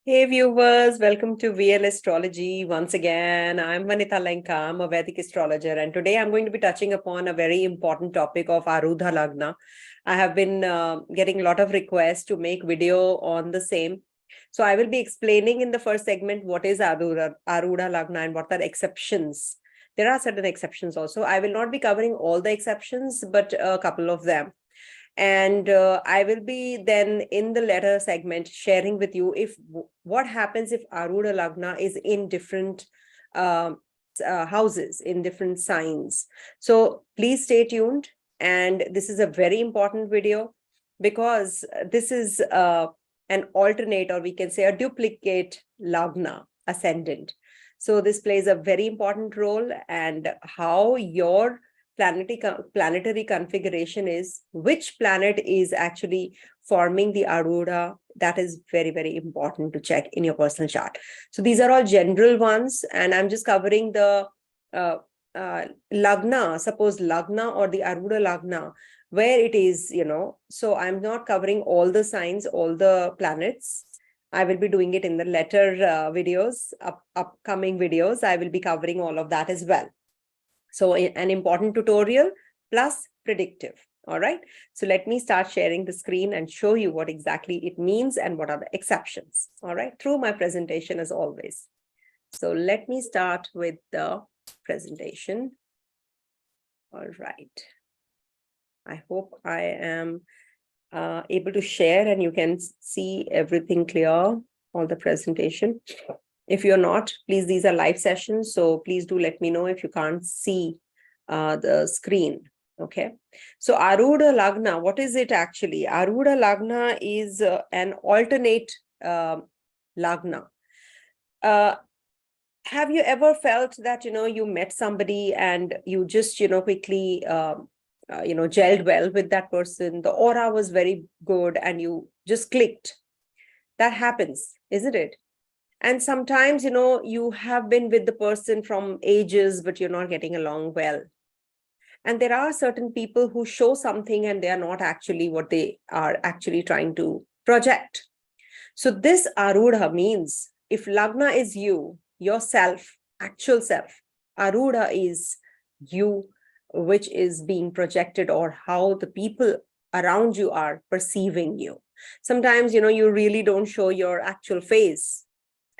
Hey viewers, welcome to VL Astrology. Once again, I'm Vanita Lenka. I'm a Vedic astrologer, and today I'm going to be touching upon a very important topic of Arudha Lagna. I have been getting a lot of requests to make video on the same. So I will be explaining in the first segment what is Arudha Lagna and what are exceptions. There are certain exceptions also. I will not be covering all the exceptions, but a couple of them. And I will be then in the latter segment sharing with you if what happens if Arudha Lagna is in different houses, in different signs. So please stay tuned. And this is a very important video because this is an alternate, or we can say a duplicate Lagna ascendant. So this plays a very important role, and how your planetary configuration is, which planet is actually forming the Arudha, that is very, very important to check in your personal chart. So these are all general ones, and I'm just covering the Lagna, suppose Lagna or the Arudha Lagna, where it is, so I'm not covering all the signs, all the planets. I will be doing it in the later videos, upcoming videos. I will be covering all of that as well. So an important tutorial plus predictive. All right. So let me start sharing the screen and show you what exactly it means and what are the exceptions. All right. Through my presentation as always. So let me start with the presentation. All right. I hope I am able to share and you can see everything clear, all the presentation. If you're not, please, these are live sessions. So please do let me know if you can't see the screen. Okay. So Arudha Lagna, what is it actually? Arudha Lagna is an alternate Lagna. Have you ever felt that, you met somebody and you just, quickly, gelled well with that person? The aura was very good and you just clicked. That happens, isn't it? And sometimes, you have been with the person from ages, but you're not getting along well. And there are certain people who show something and they are not actually what they are actually trying to project. So this Arudha means if Lagna is you, yourself, actual self, Arudha is you, which is being projected, or how the people around you are perceiving you. Sometimes, you really don't show your actual face.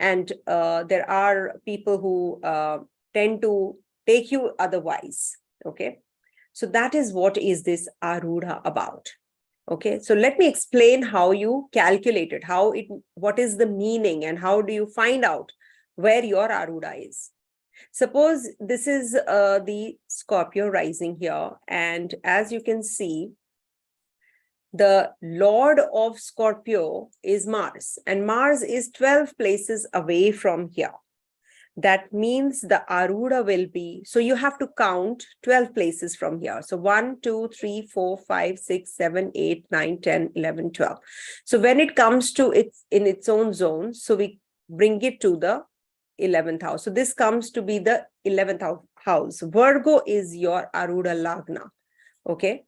And there are people who tend to take you otherwise. Okay. So that is what is this Arudha about. Okay. So let me explain how you calculate it, what is the meaning and how do you find out where your Arudha is. Suppose this is the Scorpio rising here. And as you can see, the Lord of Scorpio is Mars, and Mars is 12 places away from here. That means the Arudha will be, so you have to count 12 places from here. So 1, 2, 3, 4, 5, 6, 7, 8, 9, 10, 11, 12. So when it comes to its own zone, so we bring it to the 11th house. So this comes to be the 11th house. Virgo is your Arudha Lagna. Okay.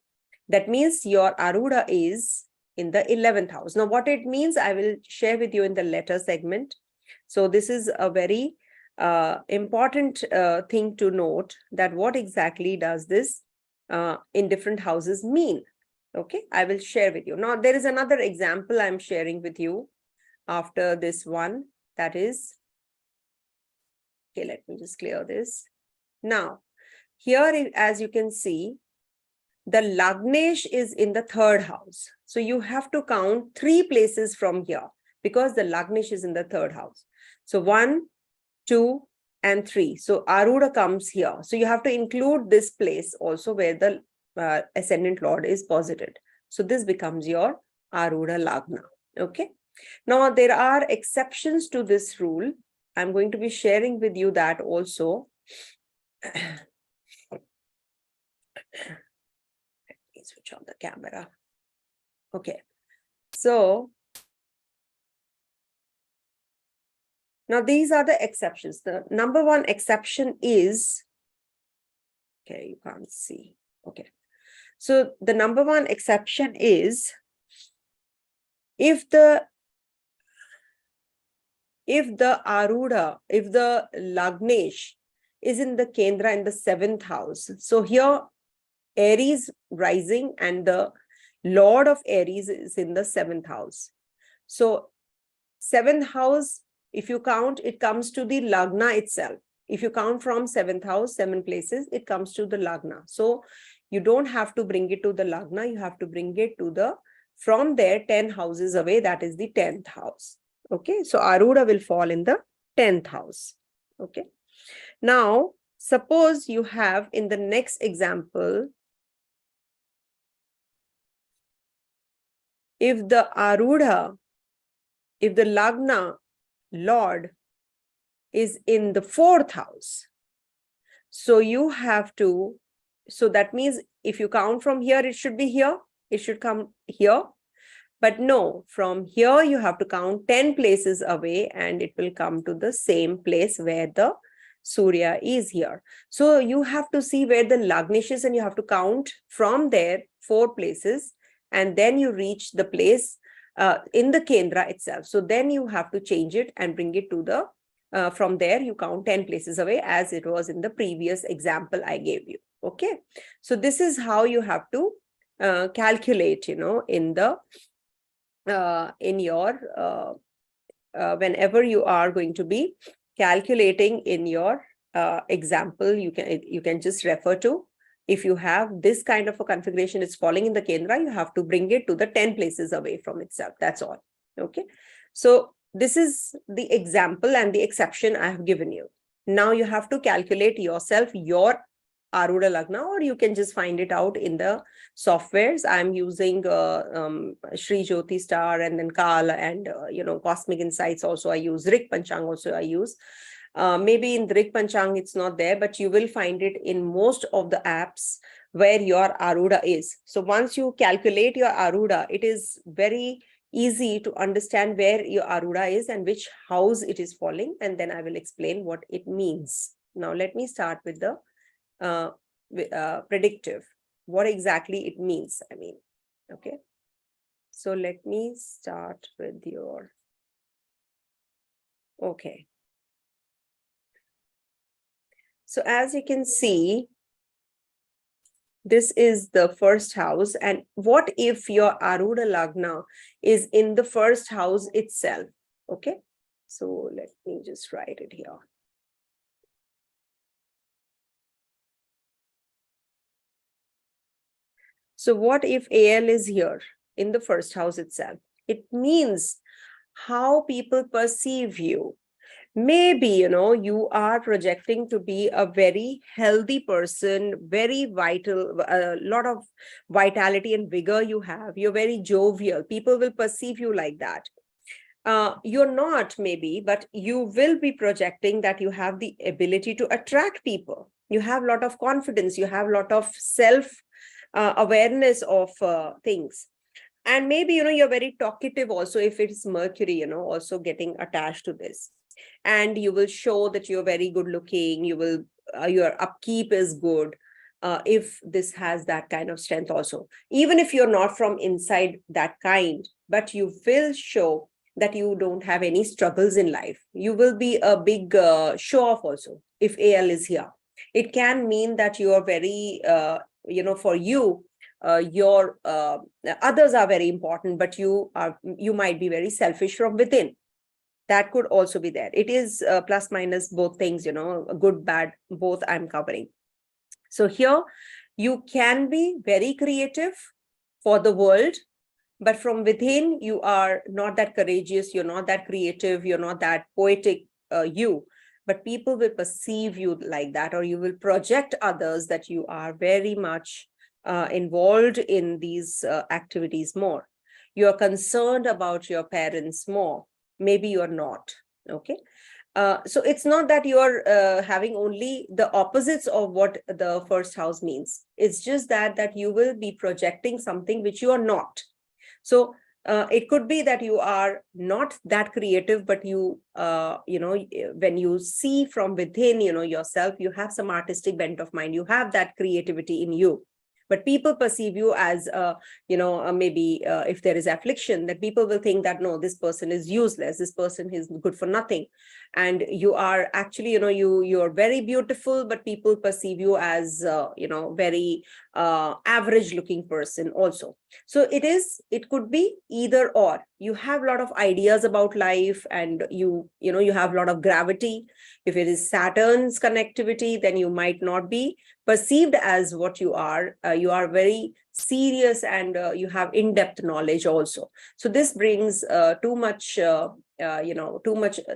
That means your Arudha is in the 11th house. Now, what it means, I will share with you in the later segment. So this is a very important thing to note, that what exactly does this in different houses mean. Okay, I will share with you. Now, there is another example I'm sharing with you after this one. That is, okay, let me just clear this. Now, here, as you can see, the Lagnesh is in the 3rd house. So you have to count 3 places from here because the Lagnesh is in the 3rd house. So 1, 2, and 3. So Arudha comes here. So you have to include this place also where the Ascendant Lord is posited. So this becomes your Arudha Lagna. Okay. Now there are exceptions to this rule. I'm going to be sharing with you that also. Switch on the camera. Okay. So now these are the exceptions. The number one exception is, okay, you can't see. Okay. So the number one exception is if the if the Arudha, if the Lagnesh is in the Kendra in the 7th house. So here Aries rising and the Lord of Aries is in the 7th house. So 7th house, if you count, it comes to the Lagna itself. If you count from 7th house, 7 places, it comes to the Lagna. So you don't have to bring it to the Lagna, you have to bring it to the, from there 10 houses away, that is the 10th house. Okay, so Arudha will fall in the 10th house. Okay, now suppose you have in the next example, if the Arudha, if the Lagna Lord is in the 4th house, so you have to, so that means if you count from here, it should be here, it should come here. But no, from here you have to count 10 places away and it will come to the same place where the Surya is here. So you have to see where the Lagnesh is and you have to count from there 4 places and then you reach the place in the Kendra itself. So then you have to change it and bring it to the, from there you count 10 places away as it was in the previous example I gave you. Okay, so this is how you have to calculate, you know, in the in your whenever you are going to be calculating in your example, you can just refer to, if you have this kind of a configuration, it's falling in the Kendra, you have to bring it to the 10 places away from itself. That's all. Okay, so this is the example and the exception I have given you. Now you have to calculate yourself your Arudha Lagna, or you can just find it out in the softwares. I'm using Shri Jyoti Star and then Kala and you know, Cosmic Insights also I use, Rik Panchang also I use. Maybe in the Rik Panchang it's not there, but you will find it in most of the apps where your Arudha is. So once you calculate your Arudha, it is very easy to understand where your Arudha is and which house it is falling, and then I will explain what it means. Now let me start with the predictive, what exactly it means. I mean, okay, so let me start with your, okay, so as you can see, this is the 1st house, and what if your Arudha Lagna is in the 1st house itself? Okay, so let me just write it here. So what if AL is here in the 1st house itself? It means how people perceive you. Maybe, you know, you are projecting to be a very healthy person, very vital, a lot of vitality and vigor you have. You're very jovial. People will perceive you like that. You're not maybe, but you will be projecting that you have the ability to attract people. You have a lot of confidence. You have a lot of self awareness of things. And maybe, you know, you're very talkative also if it's Mercury, you know, also getting attached to this. And you will show that you're very good looking. You will, your upkeep is good. If this has that kind of strength also, even if you're not from inside that kind, but you will show that you don't have any struggles in life. You will be a big show off also if AL is here. It can mean that you are very, you know, for you, your others are very important, but you might be very selfish from within. That could also be there. It is plus minus both things, you know, good, bad, both I'm covering. So here you can be very creative for the world, but from within you are not that courageous, you're not that creative, you're not that poetic, but people will perceive you like that, or you will project others that you are very much involved in these activities more. You're concerned about your parents more. Maybe you're not. Okay. So it's not that you're having only the opposites of what the 1st house means. It's just that you will be projecting something which you are not. So it could be that you are not that creative, but you, you know, when you see from within, you know, yourself, you have some artistic bent of mind. You have that creativity in you, but people perceive you as maybe if there is affliction, that people will think that no, this person is useless, this person is good for nothing. And you are actually, you're very beautiful, but people perceive you as very average looking person also. So it could be either or. You have a lot of ideas about life, and you have a lot of gravity. If it is Saturn's connectivity, then you might not be perceived as what you are. You are very serious, and you have in-depth knowledge also. So this brings too much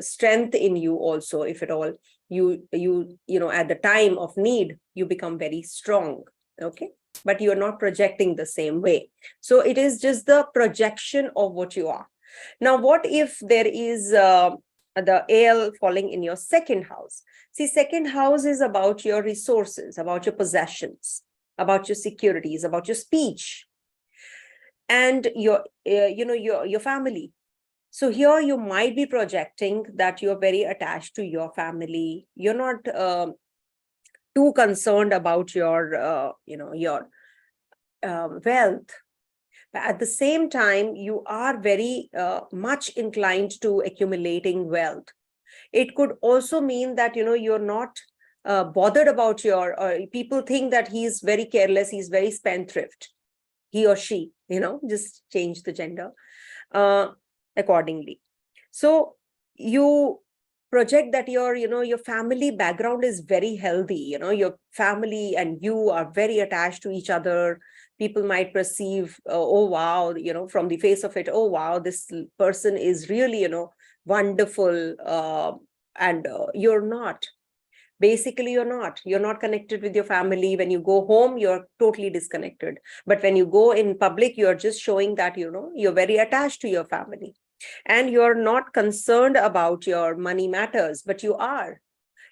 strength in you also. If at all you at the time of need, you become very strong. Okay, but you're not projecting the same way. So it is just the projection of what you are. Now, what if there is the AL falling in your second house? See, second house is about your resources, about your possessions, about your securities, about your speech, and your family. So here you might be projecting that you're very attached to your family. You're not too concerned about your wealth. But at the same time, you are very much inclined to accumulating wealth. It could also mean that you're not bothered about your. People think that he's very careless, he's very spendthrift, he or she. Just change the gender accordingly. So you project that your family background is very healthy. Your family and you are very attached to each other. People might perceive, oh wow, from the face of it, oh wow, this person is really wonderful, and you're not. Basically, you're not connected with your family. When you go home, you're totally disconnected. But when you go in public, you're just showing that you're very attached to your family. And you're not concerned about your money matters, but you are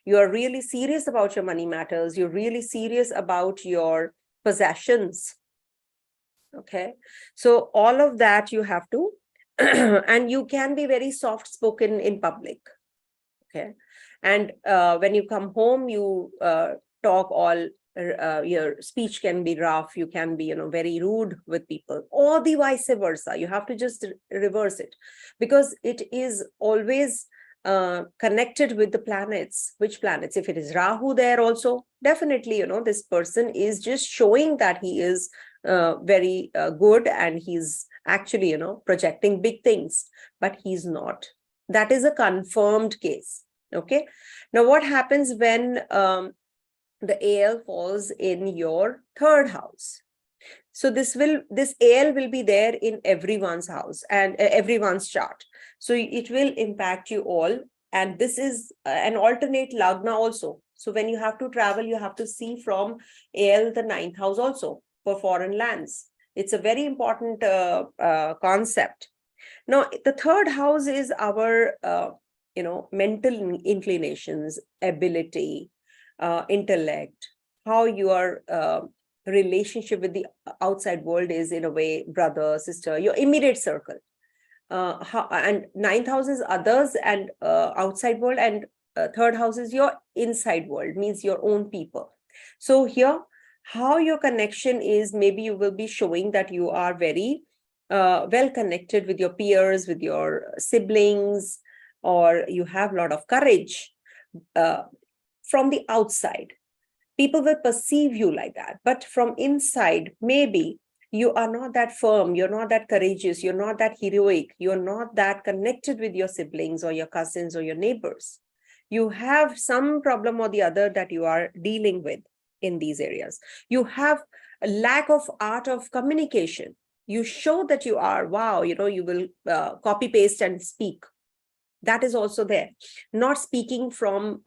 really serious about your money matters. You're really serious about your possessions. Okay, so all of that you have to and you can be very soft spoken in public. Okay, and when you come home, you talk all your speech can be rough. You can be very rude with people, or the vice versa. You have to just reverse it, because it is always connected with the planets. Which planets? If it is Rahu there also, definitely this person is just showing that he is very good, and he's actually projecting big things, but he's not. That is a confirmed case. Okay, now what happens when the AL falls in your third house? So this AL will be there in everyone's house and everyone's chart. So it will impact you all. And this is an alternate Lagna also. So when you have to travel, you have to see from AL the ninth house also for foreign lands. It's a very important concept. Now, the third house is our mental inclinations, ability, intellect, how your relationship with the outside world is, in a way, brother, sister, your immediate circle. And ninth house is others and outside world, and third house is your inside world, means your own people. So here, how your connection is, maybe you will be showing that you are very well connected with your peers, with your siblings, or you have a lot of courage from the outside. People will perceive you like that, but from inside, maybe you are not that firm, you're not that courageous, you're not that heroic, you're not that connected with your siblings or your cousins or your neighbors. You have some problem or the other that you are dealing with in these areas. You have a lack of art of communication. You show that you are, wow, you will copy paste and speak. That is also there. Not speaking from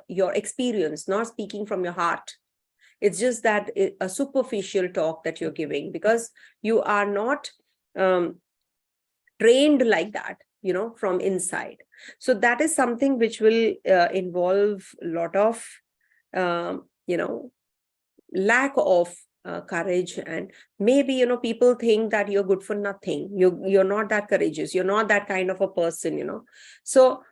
your experience, not speaking from your heart. It's just that a superficial talk that you're giving, because you are not trained like that, from inside. So that is something which will involve a lot of, lack of courage. And maybe, people think that you're good for nothing. You're not that courageous. You're not that kind of a person, So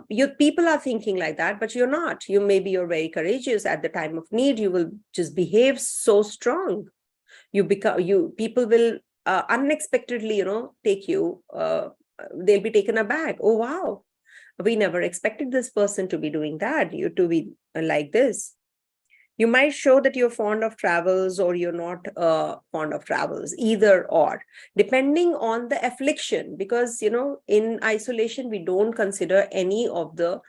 your people are thinking like that, but you're not. You're very courageous. At the time of need, you will just behave so strong. People will unexpectedly, take you, they'll be taken aback. Oh, wow, we never expected this person to be doing that, you to be like this. You might show that you're fond of travels or you're not fond of travels, either or, depending on the affliction. Because, in isolation, we don't consider any of the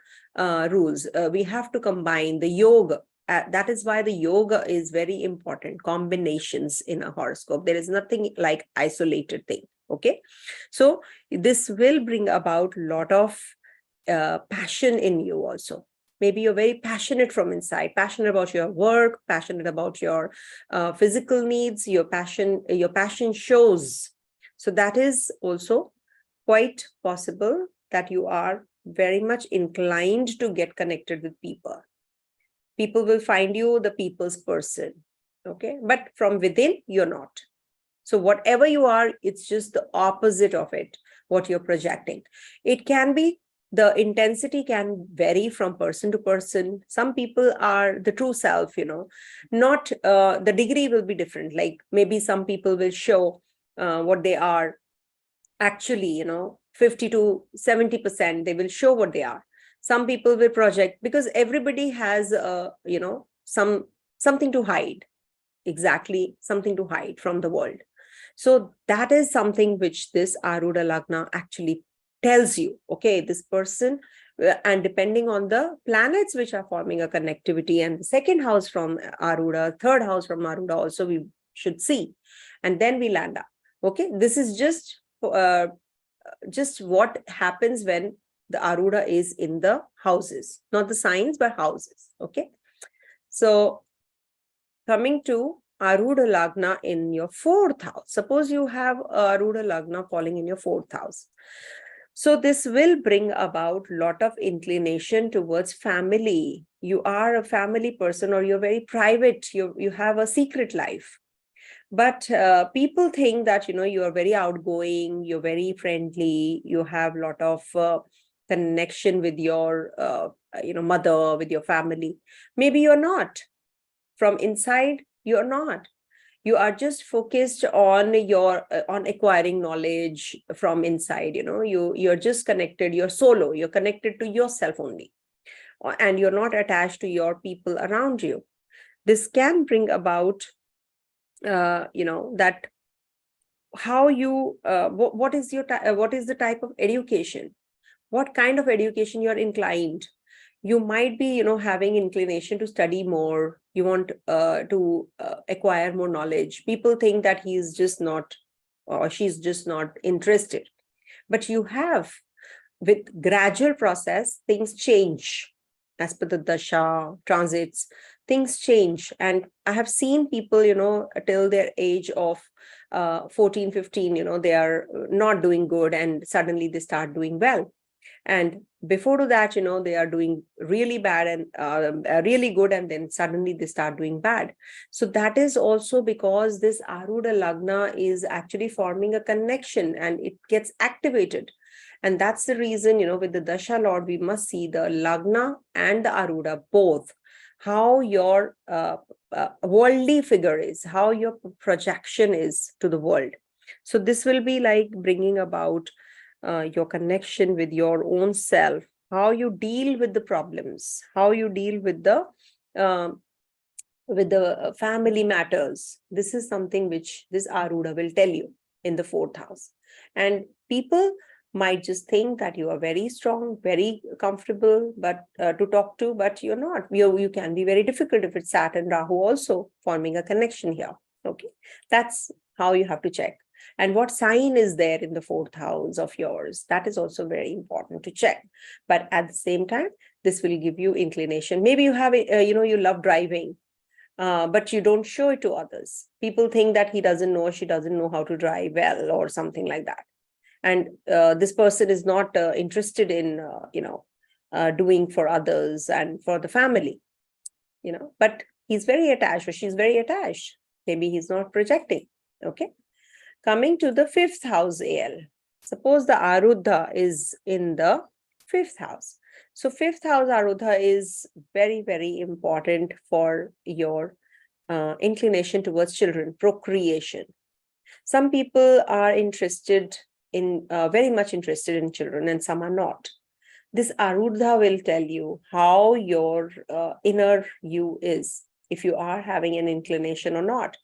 rules. We have to combine the yoga. That is why the yoga is very important. Combinations in a horoscope. There is nothing like isolated thing. Okay. So this will bring about a lot of passion in you also. Maybe you're very passionate from inside, passionate about your work, passionate about your physical needs. Your passion shows. So that is also quite possible that you are very much inclined to get connected with people. People will find you the people's person. Okay. But from within, you're not. So whatever you are, it's just the opposite of it, what you're projecting. It can be, the intensity can vary from person to person. Some people are the true self, not the degree will be different. Like maybe some people will show what they are actually, 50 to 70%, they will show what they are. Some people will project, because everybody has, something to hide. Exactly, something to hide from the world. So that is something which this Arudha Lagna actually tells you. Okay, this person, and depending on the planets which are forming a connectivity, and the second house from Arudha, third house from Arudha also we should see, and then we land up. Okay, this is just what happens when the Arudha is in the houses, not the signs, but houses. Okay, so coming to Arudha Lagna in your fourth house. Suppose you have Arudha Lagna falling in your fourth house. So this will bring about a lot of inclination towards family. You are a family person, or you're very private. You have a secret life. But people think that, you are very outgoing, you're very friendly, you have a lot of connection with your, mother, with your family. Maybe you're not. From inside, you're not. You are just focused on on acquiring knowledge from inside. You're just connected. You're solo. You're connected to yourself only, and you're not attached to your people around you. This can bring about, that how you what is the type of education, what kind of education you're inclined. You might be, having inclination to study more. You want to acquire more knowledge. People think that he's just not, or she's just not interested. But you have, with gradual process, things change. As per the Dasha transits, things change. And I have seen people, till their age of 14, 15, they are not doing good, and suddenly they start doing well. And before to that, they are doing really bad and really good, and then suddenly they start doing bad. So that is also because this Arudha Lagna is actually forming a connection, and it gets activated. And that's the reason, with the Dasha Lord, we must see the Lagna and the Arudha both, how your worldly figure is, how your projection is to the world. So this will be like bringing about your connection with your own self, how you deal with the problems, how you deal with the family matters. This is something which this Arudha will tell you in the fourth house. And people might just think that you are very strong, very comfortable, but to talk to, but you're not. You can be very difficult if it's Saturn and Rahu also forming a connection here. Okay, that's how you have to check. And what sign is there in the fourth house of yours? That is also very important to check. But at the same time, this will give you inclination. Maybe you have, you love driving, but you don't show it to others. People think that he doesn't know, she doesn't know how to drive well, or something like that. And this person is not interested in, doing for others and for the family, but he's very attached, or she's very attached. Maybe he's not projecting. Okay. Coming to the fifth house AL. Suppose the Arudha is in the fifth house. So fifth house Arudha is very, very important for your inclination towards children, procreation. Some people are interested in, very much interested in children, and some are not. This Arudha will tell you how your inner you is, if you are having an inclination or not.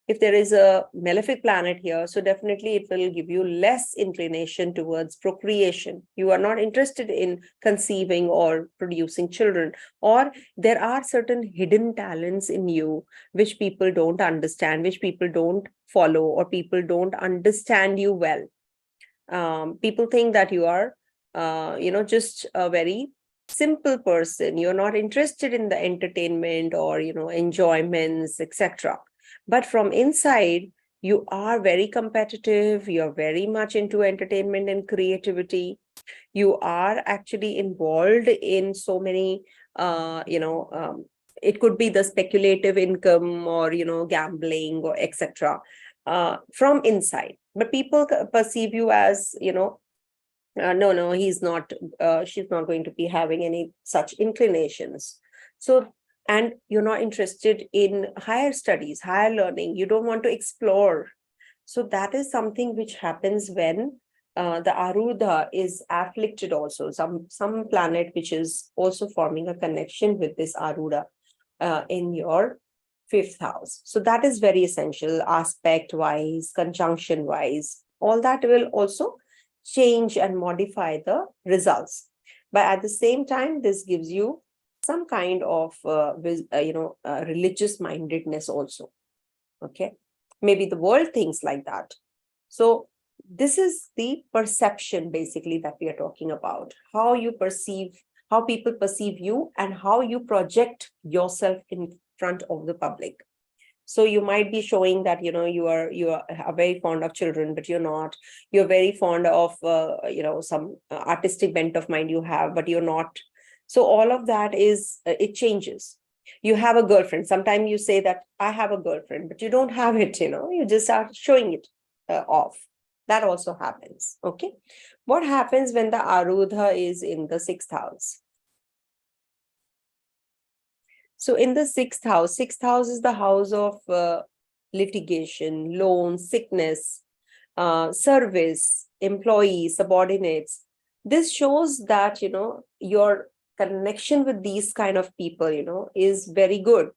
If there is a malefic planet here, so definitely it will give you less inclination towards procreation. You are not interested in conceiving or producing children, or there are certain hidden talents in you which people don't understand, which people don't follow, or people don't understand you well. People think that you are, just a very simple person. You're not interested in the entertainment or, enjoyments, etc. But from inside, you are very competitive. You're very much into entertainment and creativity. You are actually involved in so many, it could be the speculative income or, gambling or etc. From inside. But people perceive you as, no, he's not, she's not going to be having any such inclinations. So, and you're not interested in higher studies, higher learning. You don't want to explore. So that is something which happens when the Arudha is afflicted also. Some planet which is also forming a connection with this Arudha in your fifth house. So that is very essential, aspect wise, conjunction wise. All that will also change and modify the results. But at the same time, this gives you some kind of religious mindedness also. Okay, maybe the world thinks like that. So this is the perception basically that we are talking about. How you perceive, how people perceive you, and how you project yourself in front of the public. So you might be showing that you are very fond of children, but you're not. You're very fond of some artistic bent of mind you have, but you're not. So all of that is it changes. You have a girlfriend. Sometimes you say that I have a girlfriend, but you don't have it. You just start showing it off. That also happens. Okay, what happens when the Arudha is in the sixth house? So in the sixth house is the house of litigation, loan, sickness, service, employees, subordinates. This shows that, your connection with these kind of people, is very good.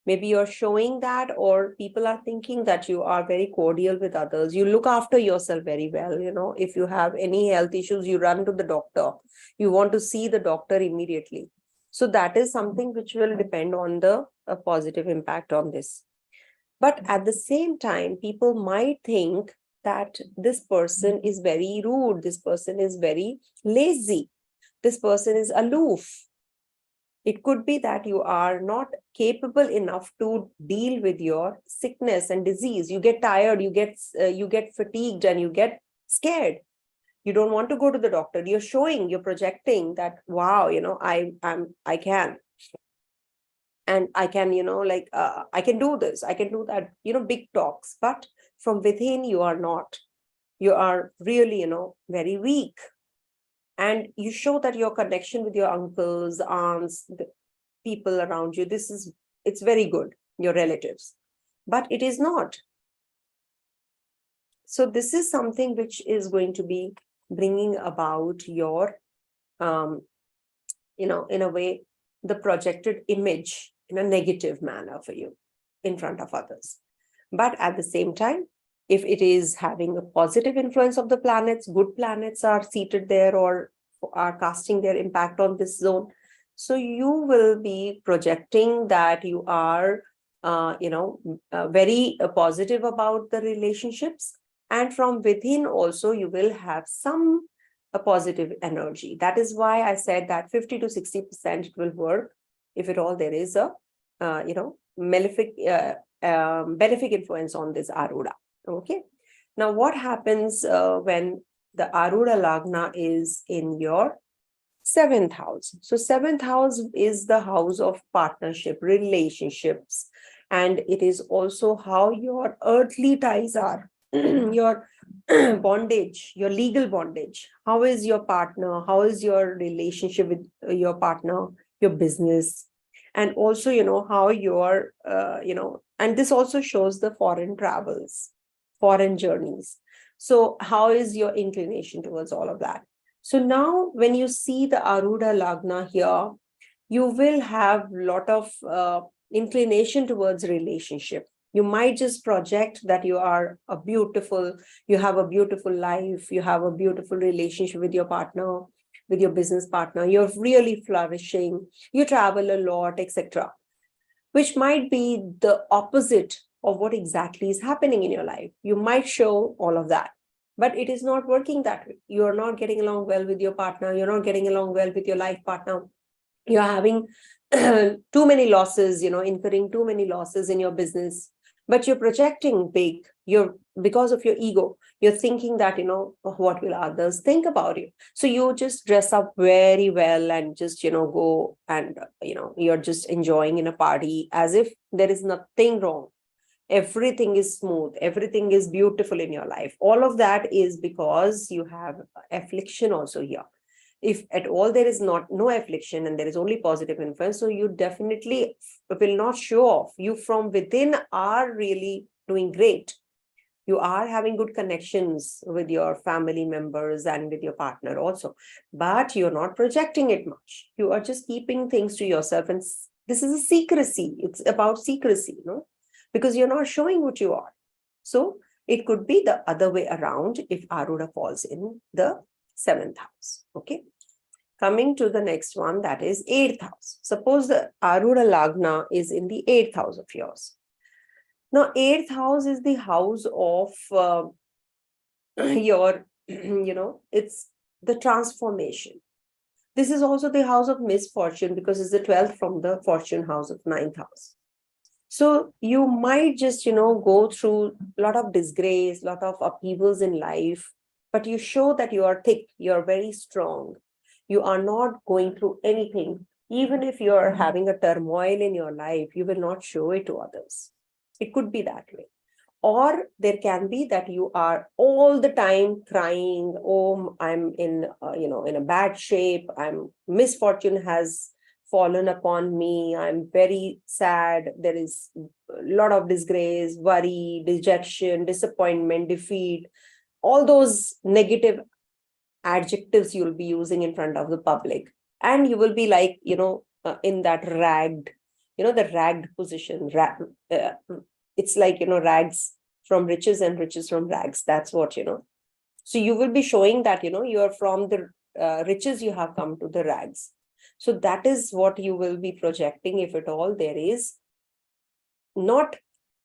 Maybe you're showing that, or people are thinking that you are very cordial with others. You look after yourself very well. If you have any health issues, you run to the doctor. You want to see the doctor immediately. So that is something which will depend on the positive impact on this. But at the same time, people might think that this person is very rude. This person is very lazy. This person is aloof. It could be that you are not capable enough to deal with your sickness and disease. You get tired, you get fatigued, and you get scared. You don't want to go to the doctor. You're showing, you're projecting that, wow, I can. And I can, I can do this, I can do that, big talks. But from within, you are not. You are really, very weak. And you show that your connection with your uncles, aunts, the people around you, it's very good, your relatives. But it is not. So this is something which is going to be bringing about your, in a way, the projected image in a negative manner for you in front of others. But at the same time, if it is having a positive influence of the planets, good planets are seated there or are casting their impact on this zone. So you will be projecting that you are, very positive about the relationships. And from within also, you will have some a positive energy. That is why I said that 50 to 60% it will work if at all there is a, malefic, benefic influence on this Arudha. Okay. Now, what happens when the Arudha Lagna is in your seventh house? So seventh house is the house of partnership, relationships, and it is also how your earthly ties are. Your bondage, your legal bondage. How is your partner? How is your relationship with your partner, your business? And also, how you're, and this also shows the foreign travels, foreign journeys. So how is your inclination towards all of that? So now when you see the Arudha Lagna here, you will have a lot of inclination towards relationship. You might just project that you have a beautiful life, you have a beautiful relationship with your partner, with your business partner, you're really flourishing, you travel a lot, etc., which might be the opposite of what exactly is happening in your life. You might show all of that, but it is not working that way. You're not getting along well with your partner, you're not getting along well with your life partner, you're having too many losses, incurring too many losses in your business, but you're projecting big. Because of your ego, you're thinking that, what will others think about you? So you just dress up very well and just, go and, you're just enjoying in a party as if there is nothing wrong. Everything is smooth, everything is beautiful in your life. All of that is because you have affliction also here. If at all there is no affliction and there is only positive influence, so you definitely will not show off. You from within are really doing great. You are having good connections with your family members and with your partner also, but you're not projecting it much. You are just keeping things to yourself, and this is a secrecy. It's about secrecy, because you're not showing what you are. So it could be the other way around if Arudha falls in the 7th house. Okay. Coming to the next one, that is 8th house. Suppose the Arudha Lagna is in the 8th house of yours. Now, 8th house is the house of your, it's the transformation. This is also the house of misfortune because it's the 12th from the fortune house of 9th house. So you might just, go through a lot of disgrace, a lot of upheavals in life, but you show that you are thick, you're very strong. You are not going through anything. Even if you're having a turmoil in your life, you will not show it to others. It could be that way. Or there can be that you are all the time crying, oh, I'm in a bad shape, misfortune has fallen upon me, I'm very sad, there is a lot of disgrace, worry, dejection, disappointment, defeat, all those negative adjectives you'll be using in front of the public. And you will be like, in that ragged, the ragged position. It's like, rags from riches and riches from rags. That's what, So you will be showing that, you're from the riches, you have come to the rags. So that is what you will be projecting, if at all there is not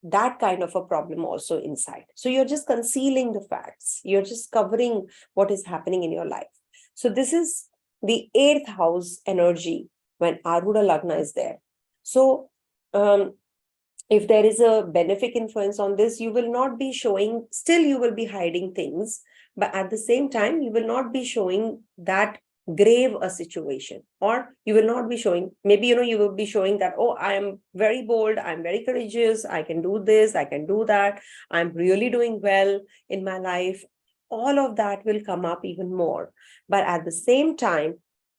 that kind of a problem also inside. So you're just concealing the facts. You're just covering what is happening in your life. So this is the 8th house energy when Arudha Lagna is there. So if there is a benefic influence on this, you will not be showing, still you will be hiding things, but at the same time, you will not be showing that grave a situation, or you will not be showing, maybe, you will be showing that, oh, I am very bold, I'm very courageous, I can do this, I can do that, I'm really doing well in my life. All of that will come up even more. But at the same time,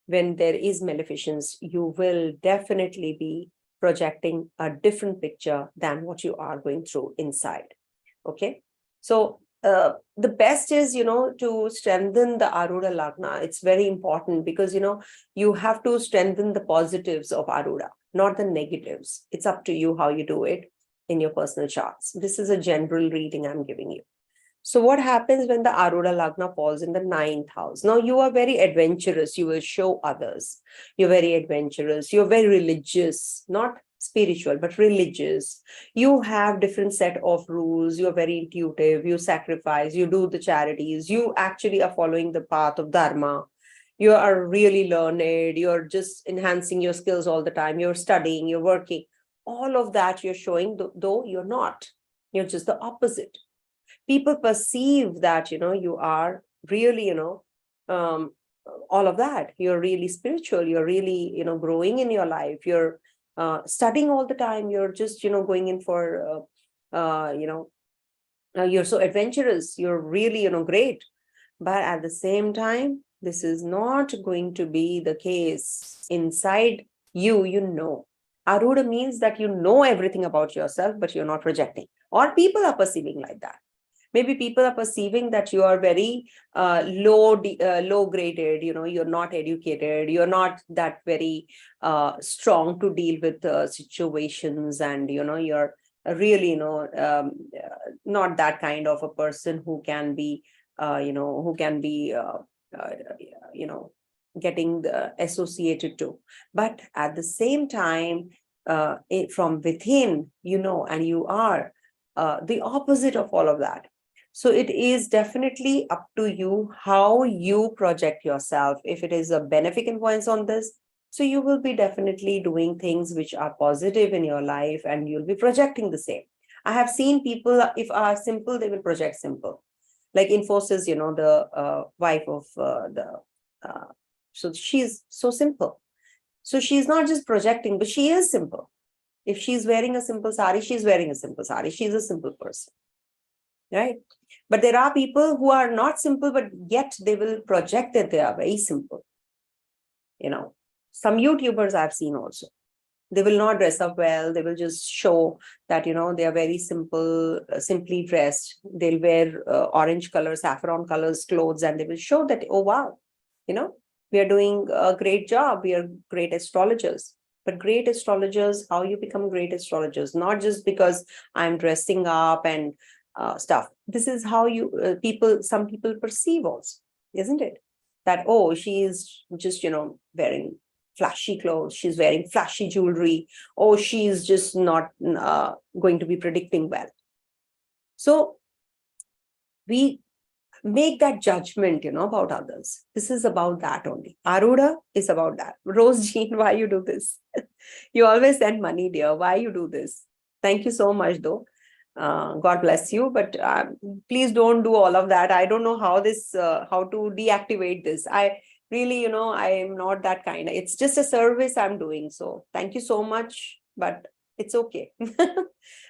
when there is maleficence, you will definitely be projecting a different picture than what you are going through inside. Okay. So the best is, to strengthen the Arudha Lagna. It's very important because, you have to strengthen the positives of Arudha, not the negatives. It's up to you how you do it in your personal charts. This is a general reading I'm giving you. So what happens when the Arudha Lagna falls in the 9th house? Now, you are very adventurous. You will show others. You're very adventurous. You're very religious, not spiritual, but religious. You have different set of rules. You're very intuitive. You sacrifice. You do the charities. You actually are following the path of Dharma. You are really learned. You're just enhancing your skills all the time. You're studying. You're working. All of that you're showing, though you're not. You're just the opposite. People perceive that, you are really, all of that. You're really spiritual. You're really, growing in your life. You're studying all the time. You're just, going in for, you're so adventurous. You're really, great. But at the same time, this is not going to be the case inside you, Arudha means that you know everything about yourself, but you're not projecting. Or people are perceiving like that. Maybe people are perceiving that you are very low graded, you're not educated, you're not that very strong to deal with situations, and you're really not that kind of a person who can be uh, you know getting associated to. But at the same time, from within, and you are the opposite of all of that. So it is definitely up to you how you project yourself. If it is a benefic influence on this, so you will be definitely doing things which are positive in your life, and you'll be projecting the same. I have seen people, if are simple, they will project simple. Like Infosys, the wife of so she's so simple. So she's not just projecting, but she is simple. If she's wearing a simple sari, she's wearing a simple sari. She's a simple person, right? But there are people who are not simple, but yet they will project that they are very simple. Some YouTubers I've seen also. They will not dress up well. They will just show that, they are very simple, simply dressed. They'll wear orange colors, saffron colors clothes, and they will show that, oh, wow, we are doing a great job. We are great astrologers. But great astrologers, how you become great astrologers? Not just because I'm dressing up and stuff. This is how some people perceive also, isn't it? That, oh, she is just, wearing flashy clothes, she's wearing flashy jewelry, oh, she's just not going to be predicting well. So we make that judgment, about others. This is about that only. Arudha is about that. Rose Jean, why you do this? You always send money, dear. Why you do this? Thank you so much, though. God bless you, but please don't do all of that. I don't know how to deactivate this. I really, I am not that kind. It's just a service I'm doing. So thank you so much, but it's okay.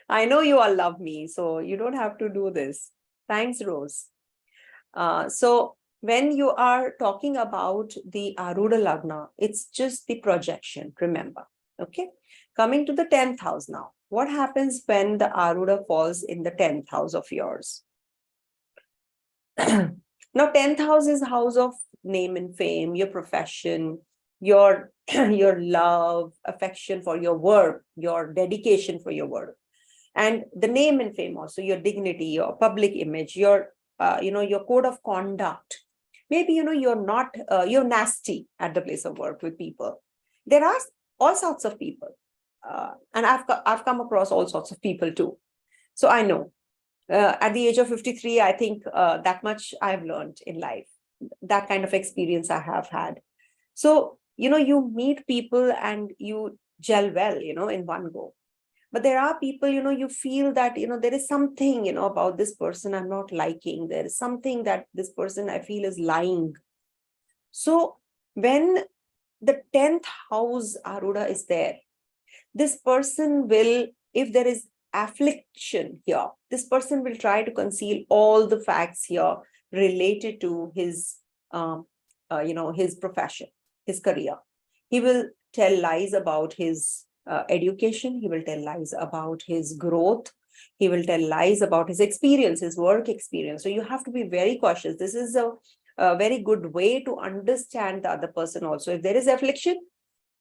I know you all love me, so you don't have to do this. Thanks, Rose. So when you are talking about the Arudha Lagna, it's just the projection, remember. Okay. Coming to the 10th house now. What happens when the Arudha falls in the 10th house of yours? Now, 10th house is house of name and fame, your profession, your love, affection for your work, your dedication for your work. And the name and fame also, your dignity, your public image, your code of conduct. Maybe, you're nasty at the place of work with people. There are all sorts of people. And I've come across all sorts of people too. So I know at the age of 53, I think that much I've learned in life, that kind of experience I have had. So, you meet people and you gel well, in one go. But there are people, you feel that, there is something, about this person I'm not liking. There is something that this person I feel is lying. So when the 10th house Arudha is there, this person will, if there is affliction here, this person will try to conceal all the facts here related to his, his profession, his career. He will tell lies about his education. He will tell lies about his growth. He will tell lies about his experience, his work experience. So you have to be very cautious. This is a very good way to understand the other person also. If there is affliction,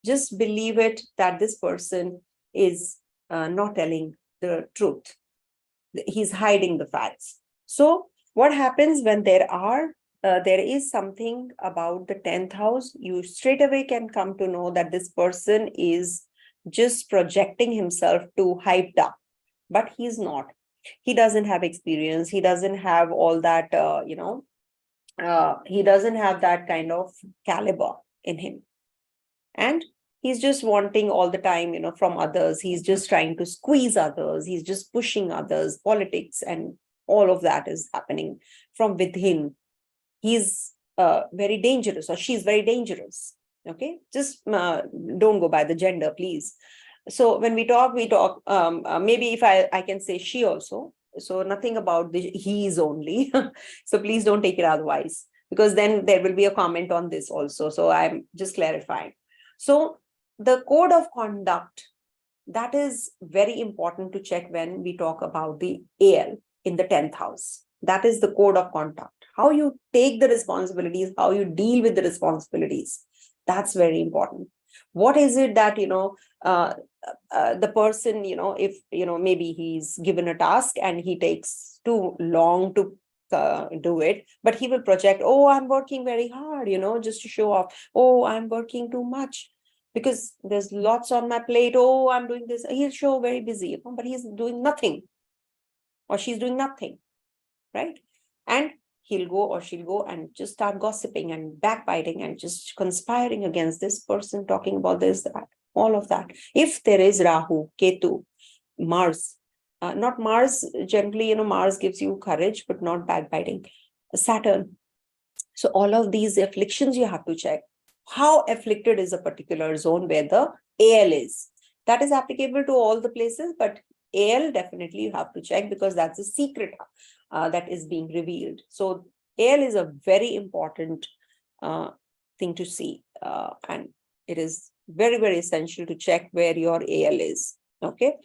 just believe it that this person is not telling the truth. He's hiding the facts. So what happens when there is something about the 10th house, you straight away can come to know that this person is just projecting himself too hyped up, but he's not. He doesn't have experience. He doesn't have all that, he doesn't have that kind of caliber in him. And he's just wanting all the time, from others. He's just trying to squeeze others. He's just pushing others, politics, and all of that is happening from within. He's very dangerous, or she's very dangerous. Okay, just don't go by the gender, please. So when we talk, maybe if I can say she also. So nothing about the he's only. So please don't take it otherwise, because then there will be a comment on this also. So I'm just clarifying. So the code of conduct that is very important to check when we talk about the AL in the 10th house. That is the code of conduct. How you take the responsibilities, how you deal with the responsibilities. That's very important. What is it that, the person, if, maybe he's given a task and he takes too long to do it, but he will project, oh, I'm working very hard, just to show off. Oh, I'm working too much because there's lots on my plate. Oh, I'm doing this. He'll show very busy, but he's doing nothing, or she's doing nothing, right? And he'll go or she'll go and just start gossiping and backbiting and just conspiring against this person, talking about this, that, all of that. If there is Rahu, Ketu, Mars, not Mars, generally, Mars gives you courage, but not backbiting. Saturn. So all of these afflictions you have to check. How afflicted is a particular zone where the AL is? That is applicable to all the places, but AL definitely you have to check because that's a secret that is being revealed. So AL is a very important thing to see, and it is very, very essential to check where your AL is. Okay.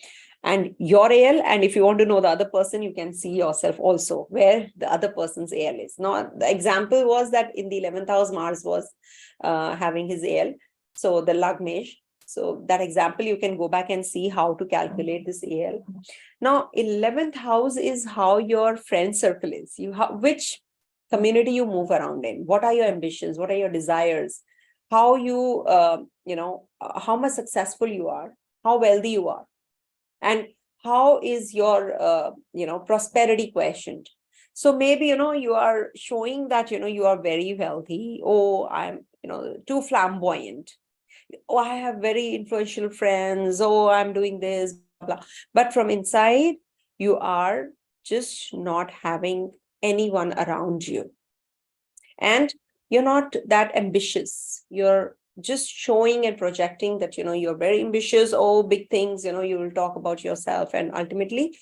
And your AL, and if you want to know the other person, you can see yourself also where the other person's AL is. Now, the example was that in the 11th house, Mars was having his AL. So the Lagnesh. So that example, you can go back and see how to calculate this AL. Now, 11th house is how your friend circle is. Which community you move around in. What are your ambitions? What are your desires? How you, how much successful you are, how wealthy you are. And how is your, prosperity questioned? So maybe, you are showing that, you are very wealthy. Oh, I'm, too flamboyant. Oh, I have very influential friends. Oh, I'm doing this, blah, blah. But from inside, you are just not having anyone around you. And you're not that ambitious. You're just showing and projecting that, you're very ambitious, oh, big things, you will talk about yourself. And ultimately,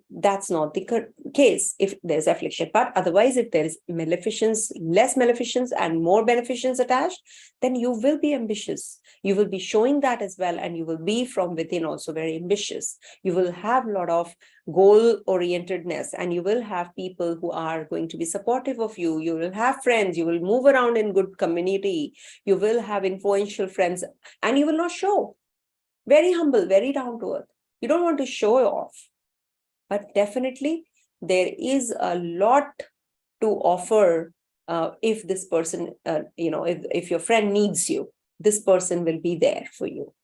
that's not the case if there's affliction. But otherwise, if there is maleficence, less maleficence and more beneficence attached, then you will be ambitious. You will be showing that as well. And you will be from within also very ambitious. You will have a lot of goal-orientedness, and you will have people who are going to be supportive of you. You will have friends. You will move around in good community. You will have influential friends, and you will not show. Very humble, very down to earth. You don't want to show off. But definitely, there is a lot to offer if this person, if your friend needs you, this person will be there for you.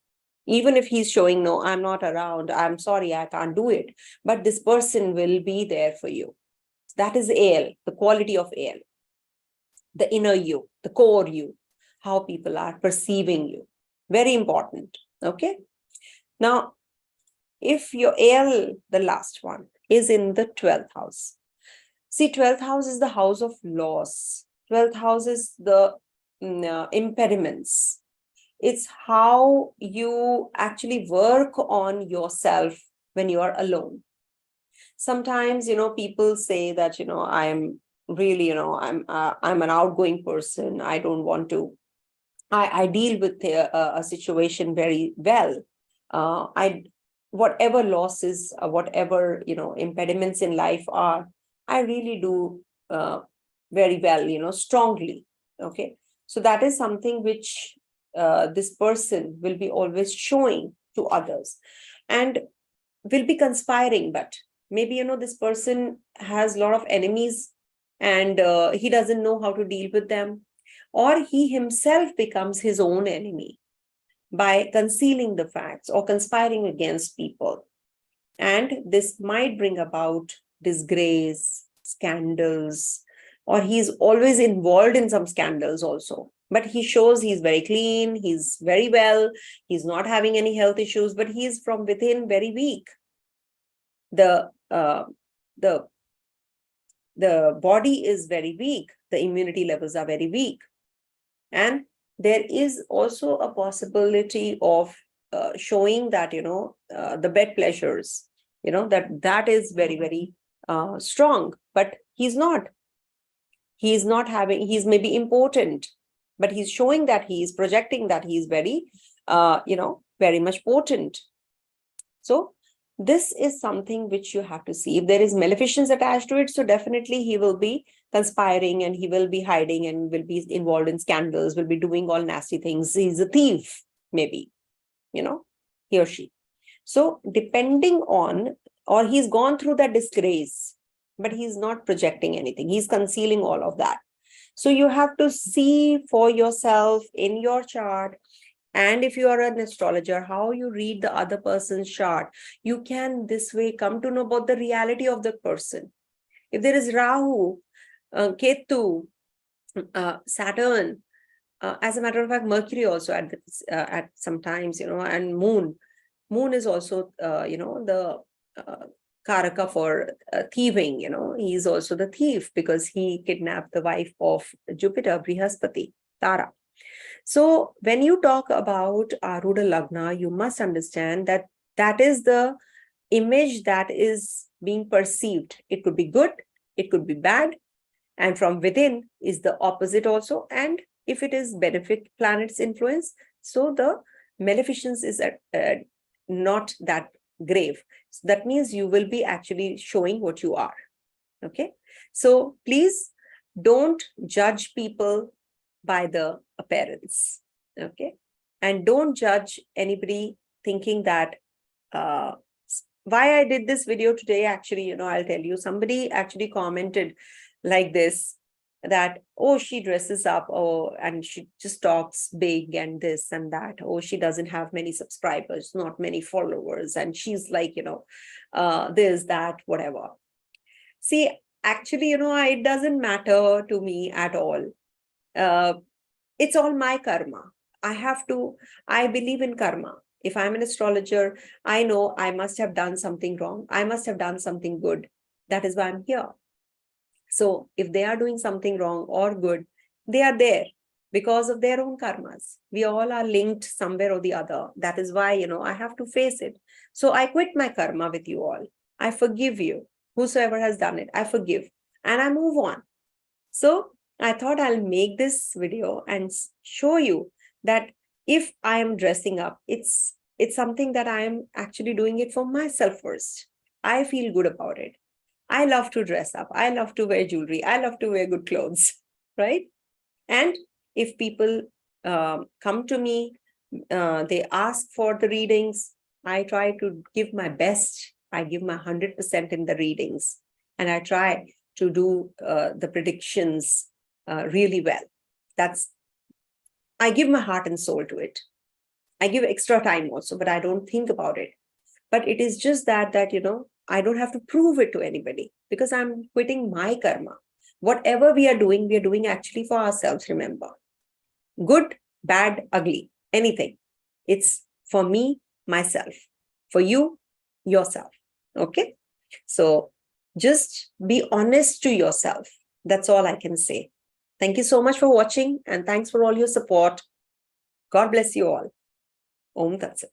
Even if he's showing, no, I'm not around, I'm sorry, I can't do it. But this person will be there for you. That is AL, the quality of AL. The inner you, the core you, how people are perceiving you. Very important. Okay. Now, if your AL, the last one, is in the 12th house. See, 12th house is the house of loss. 12th house is the impediments. It's how you actually work on yourself when you are alone. Sometimes, people say that, I'm really, I'm an outgoing person. I don't want to, I deal with a situation very well. Whatever losses, whatever, impediments in life are, I really do very well, strongly. Okay. So that is something which this person will be always showing to others and will be conspiring. But maybe, this person has a lot of enemies and he doesn't know how to deal with them, or he himself becomes his own enemy by concealing the facts or conspiring against people. And this might bring about disgrace, scandals, or he's always involved in some scandals also. But he shows he's very clean, he's very well, he's not having any health issues, but he's from within very weak. The body is very weak, the immunity levels are very weak. And there is also a possibility of showing that, the bed pleasures, that is very, very strong, but he's not. He's not having, he's maybe important, but he's showing that he's projecting that he's very, very much potent. So this is something which you have to see. If there is maleficence attached to it, so definitely he will be conspiring and he will be hiding and will be involved in scandals, will be doing all nasty things. He's a thief, maybe, he or she. So depending on, or he's gone through that disgrace, but he's not projecting anything. He's concealing all of that. So you have to see for yourself in your chart. And if you are an astrologer, how you read the other person's chart, you can this way come to know about the reality of the person. If there is Rahu, Ketu, Saturn, as a matter of fact, Mercury also at sometimes, and Moon is also, the Karaka for thieving, he's also the thief because he kidnapped the wife of Jupiter, Brihaspati, Tara. So when you talk about Arudha Lagna, you must understand that that is the image that is being perceived. It could be good, it could be bad, and from within is the opposite also. And if it is benefit planet's influence, so the maleficence is not that grave. So that means you will be actually showing what you are. Okay. So please don't judge people by the appearance. Okay. And don't judge anybody thinking that why I did this video today. Actually, I'll tell you, somebody actually commented like this, that, oh, she dresses up, oh, and she just talks big and this and that. Oh, she doesn't have many subscribers, not many followers. And she's like, this, that, whatever. See, actually, it doesn't matter to me at all. It's all my karma. I believe in karma. If I'm an astrologer, I know I must have done something wrong. I must have done something good. That is why I'm here. So if they are doing something wrong or good, they are there because of their own karmas. We all are linked somewhere or the other. That is why, I have to face it. So I quit my karma with you all. I forgive you. Whosoever has done it, I forgive. And I move on. So I thought I'll make this video and show you that if I am dressing up, it's something that I am actually doing it for myself first. I feel good about it. I love to dress up. I love to wear jewelry. I love to wear good clothes, right? And if people come to me, they ask for the readings, I try to give my best. I give my 100% in the readings. And I try to do the predictions really well. I give my heart and soul to it. I give extra time also, but I don't think about it. But it is just that I don't have to prove it to anybody because I'm quitting my karma. Whatever we are doing actually for ourselves, remember. Good, bad, ugly, anything. It's for me, myself. For you, yourself. Okay? So just be honest to yourself. That's all I can say. Thank you so much for watching and thanks for all your support. God bless you all. Om Tat Sat.